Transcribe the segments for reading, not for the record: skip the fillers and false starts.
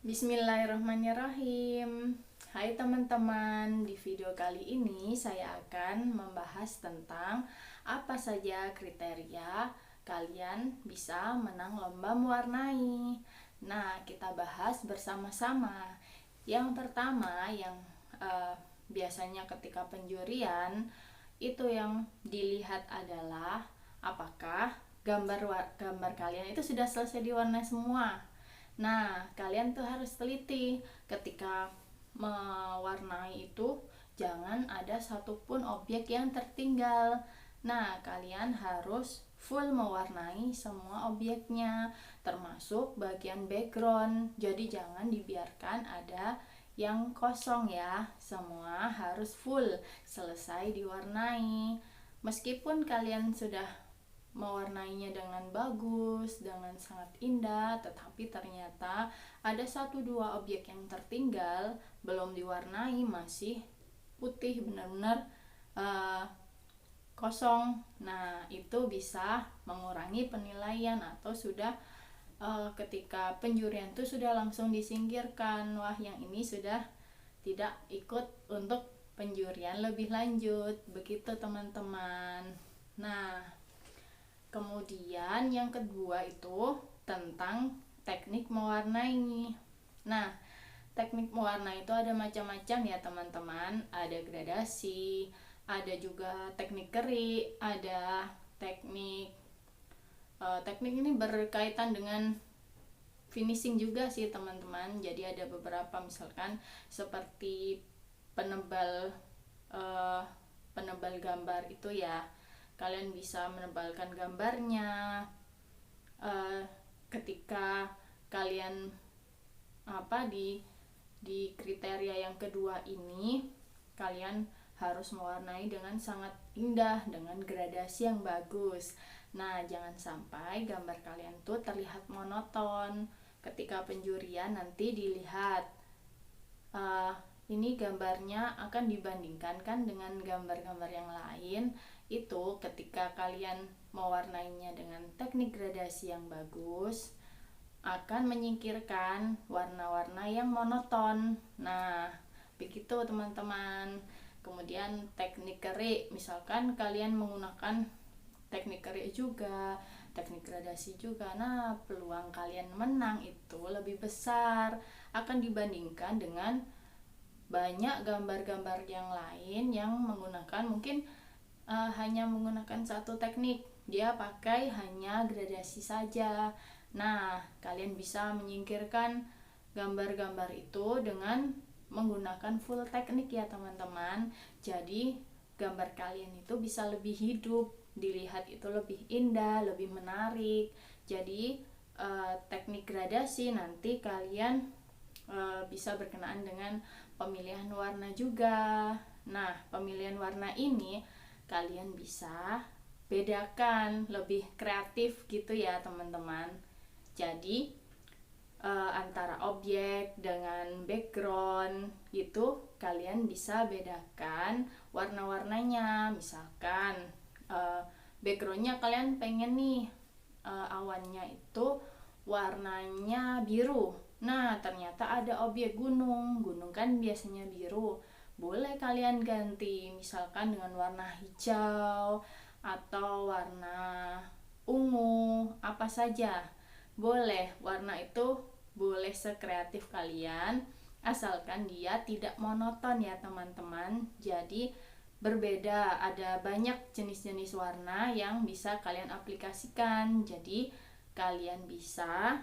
Bismillahirrahmanirrahim. Hai teman-teman, di video kali ini saya akan membahas tentang apa saja kriteria kalian bisa menang lomba mewarnai. Nah, kita bahas bersama-sama. Yang pertama, yang biasanya ketika penjurian itu yang dilihat adalah apakah gambar kalian itu sudah selesai diwarnai semua. Nah, kalian tuh harus teliti ketika mewarnai itu, jangan ada satupun objek yang tertinggal. Nah, kalian harus full mewarnai semua objeknya, termasuk bagian background. Jadi jangan dibiarkan ada yang kosong ya. Semua harus full selesai diwarnai. Meskipun kalian sudah mewarnainya dengan bagus, dengan sangat indah, tetapi ternyata ada 1-2 objek yang tertinggal, belum diwarnai, masih putih, benar-benar kosong. Nah, itu bisa mengurangi penilaian atau sudah ketika penjurian itu sudah langsung disingkirkan. Wah, yang ini sudah tidak ikut untuk penjurian lebih lanjut. Begitu teman-teman. Nah, kemudian yang kedua itu tentang teknik mewarnai. Nah, teknik mewarnai itu ada macam-macam ya teman-teman. Ada gradasi, ada juga teknik kerik, ada teknik ini berkaitan dengan finishing juga sih teman-teman. Jadi ada beberapa, misalkan seperti penebal gambar itu ya, kalian bisa menebalkan gambarnya ketika kalian di kriteria yang kedua ini, kalian harus mewarnai dengan sangat indah, dengan gradasi yang bagus. Nah, jangan sampai gambar kalian tuh terlihat monoton. Ketika penjurian nanti dilihat ini gambarnya akan dibandingkan kan dengan gambar-gambar yang lain. Itu ketika kalian mewarnainya dengan teknik gradasi yang bagus, akan menyingkirkan warna-warna yang monoton. Nah, begitu teman-teman. Kemudian teknik kerik, misalkan kalian menggunakan teknik kerik juga, teknik gradasi juga. Nah, peluang kalian menang itu lebih besar akan dibandingkan dengan banyak gambar-gambar yang lain yang menggunakan mungkin hanya menggunakan satu teknik, dia pakai hanya gradasi saja. Nah, kalian bisa menyingkirkan gambar-gambar itu dengan menggunakan full teknik ya teman-teman. Jadi gambar kalian itu bisa lebih hidup, dilihat itu lebih indah, lebih menarik. Jadi teknik gradasi nanti kalian bisa berkenaan dengan pemilihan warna juga. Nah, pemilihan warna ini kalian bisa bedakan, lebih kreatif gitu ya teman-teman. Jadi antara objek dengan background itu kalian bisa bedakan warna-warnanya. Misalkan backgroundnya kalian pengen nih awannya itu warnanya biru. Nah, ternyata ada objek gunung kan biasanya biru. Boleh kalian ganti misalkan dengan warna hijau atau warna ungu, apa saja. Boleh, warna itu boleh sekreatif kalian, asalkan dia tidak monoton ya teman-teman. Jadi berbeda, ada banyak jenis-jenis warna yang bisa kalian aplikasikan. Jadi kalian bisa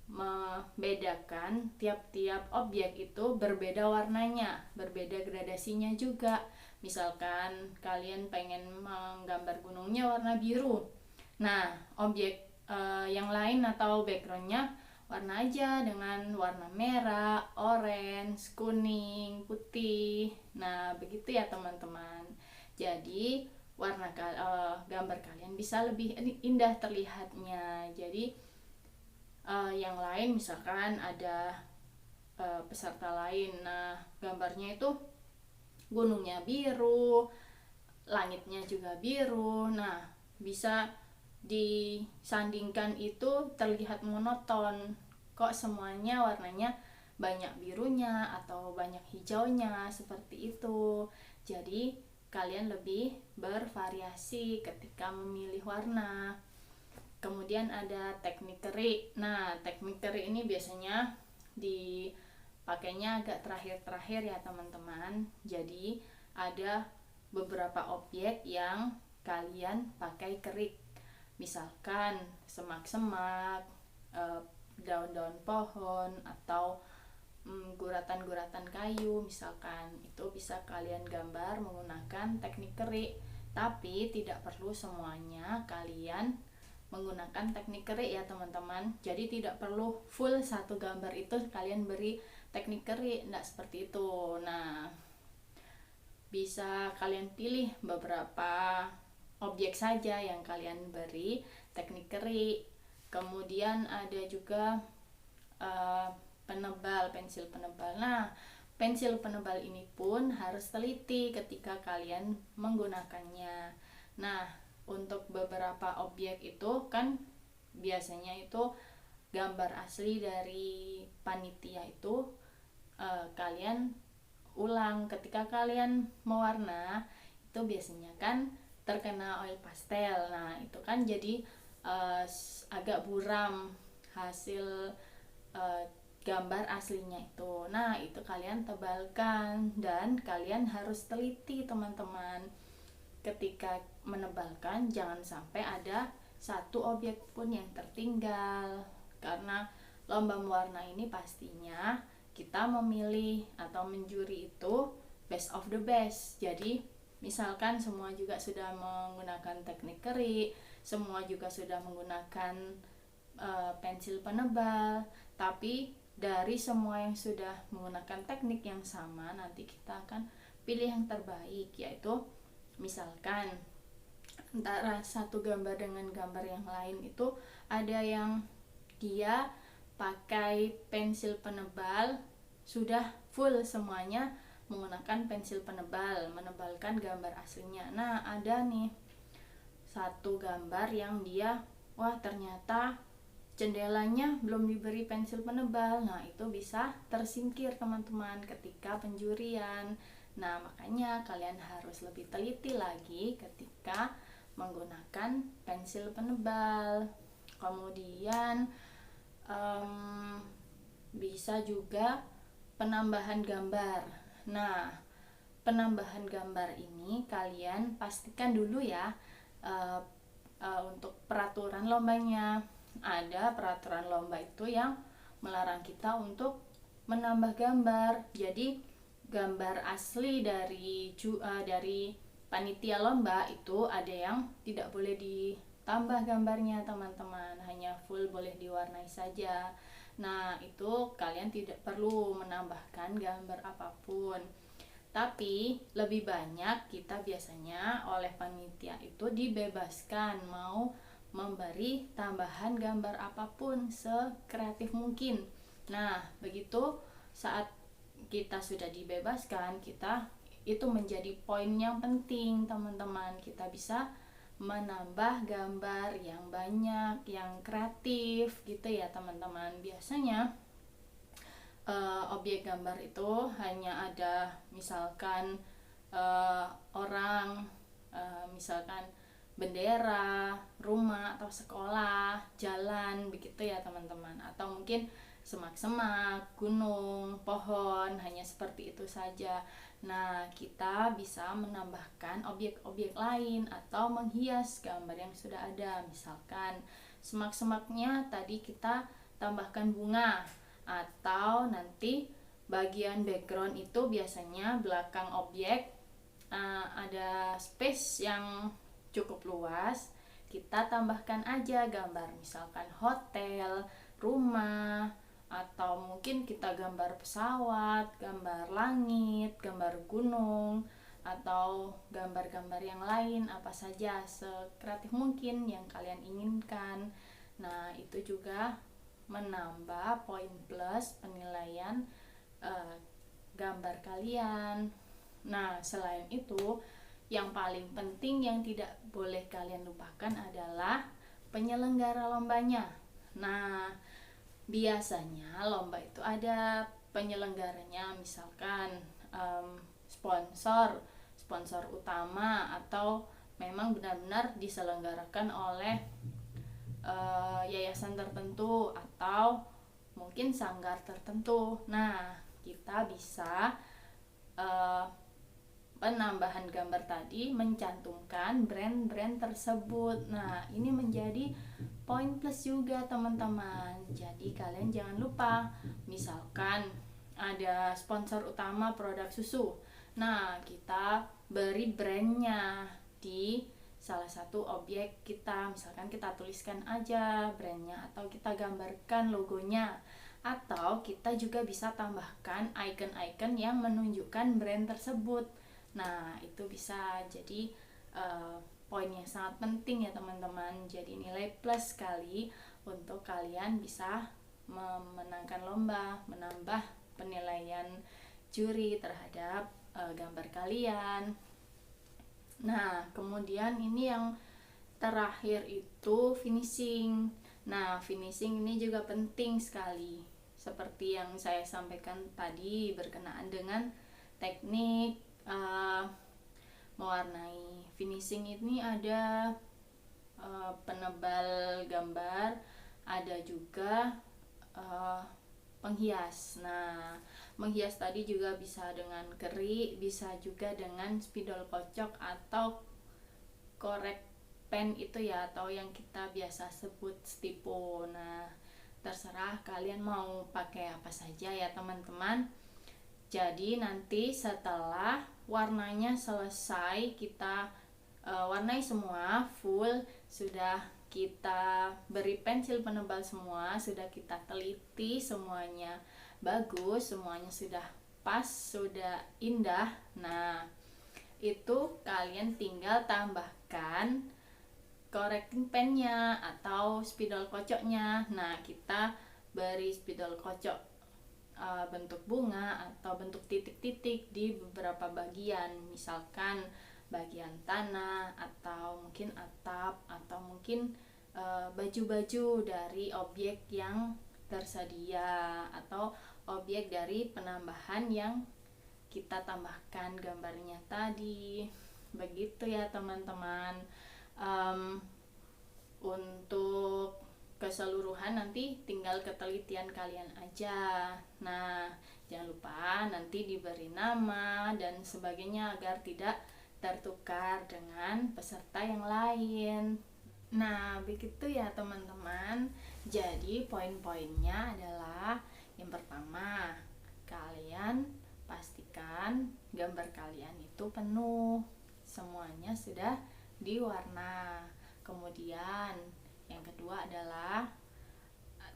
membedakan tiap-tiap objek itu berbeda warnanya, berbeda gradasinya juga. Misalkan kalian pengen menggambar gunungnya warna biru, nah objek yang lain atau backgroundnya warna aja dengan warna merah, orange, kuning, putih. Nah, begitu ya teman-teman. Jadi gambar kalian bisa lebih indah terlihatnya. Jadi yang lain misalkan ada peserta lain, nah gambarnya itu gunungnya biru, langitnya juga biru. Nah, bisa disandingkan itu terlihat monoton. Kok semuanya warnanya banyak birunya atau banyak hijaunya seperti itu. Jadi kalian lebih bervariasi ketika memilih warna. Kemudian ada teknik kerik. Nah, teknik kerik ini biasanya dipakainya agak terakhir-terakhir ya teman-teman. Jadi ada beberapa objek yang kalian pakai kerik. Misalkan semak-semak, daun-daun pohon, atau guratan-guratan kayu misalkan. Itu bisa kalian gambar menggunakan teknik kerik. Tapi tidak perlu semuanya kalian menggunakan teknik kerik ya teman-teman. Jadi tidak perlu full satu gambar itu kalian beri teknik kerik, enggak seperti itu. Nah, bisa kalian pilih beberapa objek saja yang kalian beri teknik kerik. Kemudian ada juga penebal, pensil penebal. Nah, pensil penebal ini pun harus teliti ketika kalian menggunakannya. Nah, untuk beberapa objek itu kan biasanya itu gambar asli dari panitia itu kalian ulang ketika kalian mewarna. Itu biasanya kan terkena oil pastel. Nah, itu kan jadi agak buram hasil gambar aslinya itu. Nah, itu kalian tebalkan dan kalian harus teliti teman-teman. Ketika menebalkan jangan sampai ada satu objek pun yang tertinggal, karena lomba mewarna ini pastinya kita memilih atau menjuri itu best of the best. Jadi misalkan semua juga sudah menggunakan teknik kerik, semua juga sudah menggunakan pensil penebal, tapi dari semua yang sudah menggunakan teknik yang sama, nanti kita akan pilih yang terbaik, yaitu misalkan antara satu gambar dengan gambar yang lain itu ada yang dia pakai pensil penebal sudah full semuanya menggunakan pensil penebal, menebalkan gambar aslinya. Nah, ada nih satu gambar yang dia ternyata jendelanya belum diberi pensil penebal. Nah, itu bisa tersingkir teman-teman ketika penjurian. Nah, makanya kalian harus lebih teliti lagi ketika menggunakan pensil penebal. Kemudian bisa juga penambahan gambar. Nah, penambahan gambar ini kalian pastikan dulu ya untuk peraturan lombanya. Ada peraturan lomba itu yang melarang kita untuk menambah gambar. Jadi gambar asli dari panitia lomba itu ada yang tidak boleh ditambah gambarnya teman-teman, hanya full boleh diwarnai saja. Nah, itu kalian tidak perlu menambahkan gambar apapun. Tapi lebih banyak kita biasanya oleh panitia itu dibebaskan mau memberi tambahan gambar apapun sekreatif mungkin. Nah, begitu saat kita sudah dibebaskan, kita itu menjadi poin yang penting teman-teman. Kita bisa menambah gambar yang banyak, yang kreatif gitu ya teman-teman. Biasanya objek gambar itu hanya ada misalkan orang, misalkan bendera, rumah atau sekolah, jalan begitu ya teman-teman. Atau mungkin semak-semak, gunung, pohon, hanya seperti itu saja. Nah, kita bisa menambahkan objek-objek lain atau menghias gambar yang sudah ada. Misalkan semak-semaknya tadi kita tambahkan bunga, atau nanti bagian background itu biasanya belakang objek ada space yang cukup luas, kita tambahkan aja gambar misalkan hotel, rumah, atau mungkin kita gambar pesawat, gambar langit, gambar gunung, atau gambar-gambar yang lain apa saja sekreatif mungkin yang kalian inginkan. Nah, itu juga menambah poin plus penilaian gambar kalian. Nah, selain itu yang paling penting yang tidak boleh kalian lupakan adalah penyelenggara lombanya. Nah, biasanya lomba itu ada penyelenggaranya, misalkan sponsor utama, atau memang benar-benar diselenggarakan oleh yayasan tertentu atau mungkin sanggar tertentu. Nah, kita bisa penambahan gambar tadi mencantumkan brand-brand tersebut. Nah, ini menjadi poin plus juga teman-teman. Jadi kalian jangan lupa, misalkan ada sponsor utama produk susu. Nah, kita beri brandnya di salah satu objek kita, misalkan kita tuliskan aja brandnya atau kita gambarkan logonya, atau kita juga bisa tambahkan icon-icon yang menunjukkan brand tersebut. Nah, itu bisa jadi poin yang sangat penting ya teman-teman. Jadi nilai plus sekali untuk kalian bisa memenangkan lomba, menambah penilaian juri terhadap gambar kalian. Nah, kemudian ini yang terakhir itu finishing. Nah, finishing ini juga penting sekali. Seperti yang saya sampaikan tadi, berkenaan dengan teknik mewarnai. Finishing ini ada penebal gambar, ada juga penghias. Nah, menghias tadi juga bisa dengan keri, bisa juga dengan spidol kocok atau korek pen itu ya, atau yang kita biasa sebut stipo. Nah, terserah kalian mau pakai apa saja ya teman-teman. Jadi nanti setelah warnanya selesai, kita warnai semua full, sudah kita beri pensil penebal semua, sudah kita teliti semuanya bagus, semuanya sudah pas, sudah indah. Nah, itu kalian tinggal tambahkan correcting pennya atau spidol kocoknya. Nah, kita beri spidol kocok bentuk bunga atau bentuk titik-titik di beberapa bagian, misalkan bagian tanah atau mungkin atap atau mungkin baju-baju dari objek yang tersedia atau objek dari penambahan yang kita tambahkan gambarnya tadi. Begitu ya teman-teman. Untuk keseluruhan nanti tinggal ketelitian kalian aja. Nah, jangan lupa nanti diberi nama dan sebagainya agar tidak tertukar dengan peserta yang lain. Nah, begitu ya teman-teman. Jadi poin-poinnya adalah yang pertama, kalian pastikan gambar kalian itu penuh, semuanya sudah diwarna. Kemudian yang kedua adalah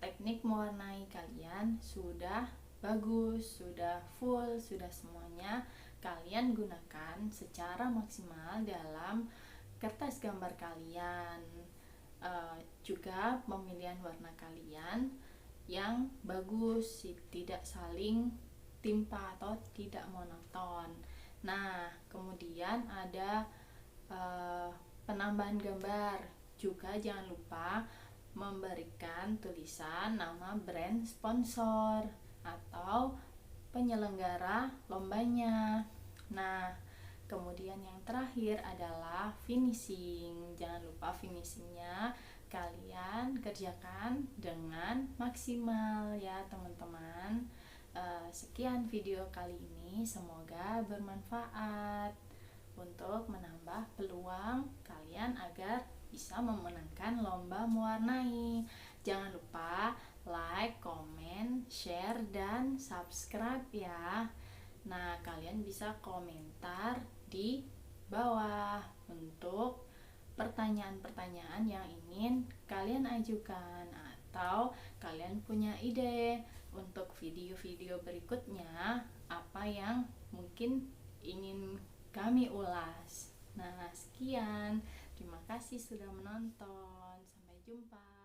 teknik mewarnai kalian sudah bagus, sudah full, sudah semuanya kalian gunakan secara maksimal dalam kertas gambar kalian. Juga pemilihan warna kalian yang bagus, tidak saling timpa atau tidak monoton. Nah, kemudian ada penambahan gambar. Juga jangan lupa memberikan tulisan nama brand sponsor atau penyelenggara lombanya. Nah, kemudian yang terakhir adalah finishing. Jangan lupa finishingnya kalian kerjakan dengan maksimal ya teman-teman. Sekian video kali ini, semoga bermanfaat untuk menambah peluang kalian agar bisa memenangkan lomba mewarnai. Jangan lupa like, comment, share, dan subscribe ya. Nah, kalian bisa komentar di bawah untuk pertanyaan-pertanyaan yang ingin kalian ajukan, atau kalian punya ide untuk video-video berikutnya apa yang mungkin ingin kami ulas. Nah, sekian. Terima kasih sudah menonton. Sampai jumpa.